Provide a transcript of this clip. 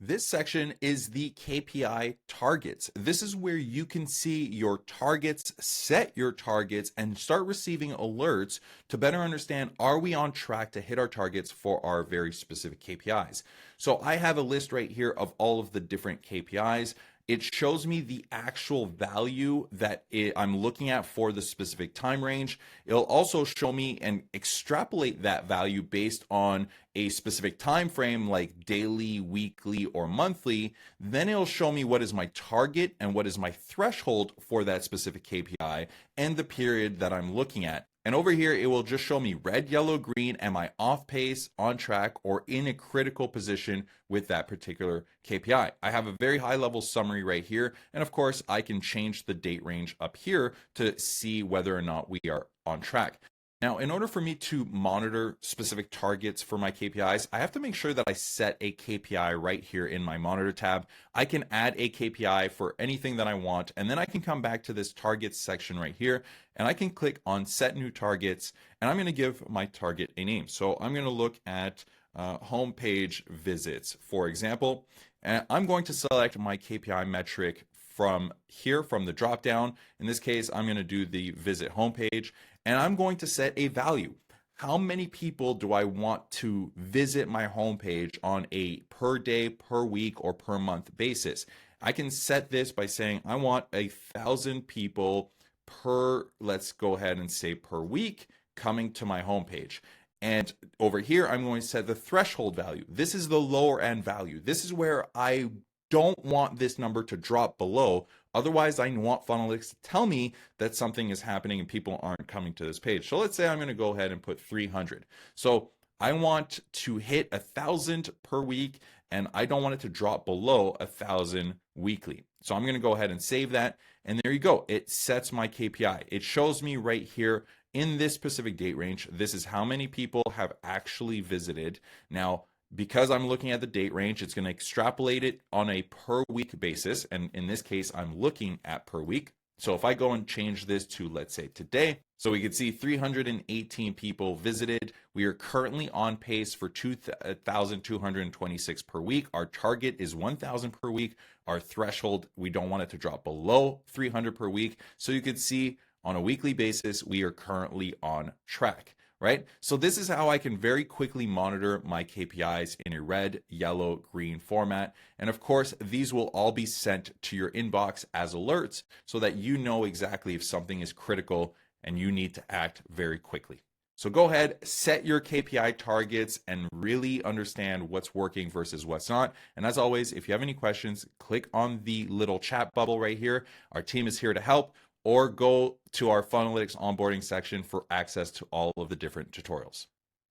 This section is the KPI targets. This is where you can see your targets, set your targets, and start receiving alerts to better understand, are we on track to hit our targets for our very specific KPIs? So I have a list right here of all of the different KPIs. It shows me the actual value that I'm looking at for the specific time range. It'll also show me and extrapolate that value based on a specific time frame like daily, weekly, or monthly. Then it'll show me what is my target and what is my threshold for that specific KPI and the period that I'm looking at. And over here, it will just show me red, yellow, green. Am I off pace, on track, or in a critical position with that particular KPI? I have a very high level summary right here. And of course, I can change the date range up here to see whether or not we are on track. Now, in order for me to monitor specific targets for my KPIs, I have to make sure that I set a KPI right here in my monitor tab. I can add a KPI for anything that I want, and then I can come back to this targets section right here, and I can click on set new targets, and I'm going to give my target a name. So I'm going to look at homepage visits, for example, and I'm going to select my KPI metric from here from the drop down. In this case, I'm going to do the visit homepage, and I'm going to set a value. How many people do I want to visit my homepage on a per day, per week, or per month basis? I can set this by saying I want 1,000 people per, let's go ahead and say per week, coming to my homepage. And over here, I'm going to set the threshold value. This is the lower end value. This is where I don't want this number to drop below. Otherwise, I want Funnelytics to tell me that something is happening and people aren't coming to this page. So let's say I'm going to go ahead and put 300. So I want to hit 1,000 per week, and I don't want it to drop below 1,000 weekly. So I'm going to go ahead and save that. And there you go. It sets my KPI. It shows me right here in this specific date range. This is how many people have actually visited. Now, because I'm looking at the date range, it's going to extrapolate it on a per week basis. And in this case, I'm looking at per week. So if I go and change this to, let's say, today, so we can see 318 people visited. We are currently on pace for 2,226 per week. Our target is 1,000 per week. Our threshold, we don't want it to drop below 300 per week. So you could see on a weekly basis, we are currently on track. Right? So this is how I can very quickly monitor my KPIs in a red, yellow, green format. And of course, these will all be sent to your inbox as alerts so that you know exactly if something is critical and you need to act very quickly. So go ahead, set your KPI targets and really understand what's working versus what's not. And as always, if you have any questions, click on the little chat bubble right here. Our team is here to help. Or go to our Funnelytics onboarding section for access to all of the different tutorials.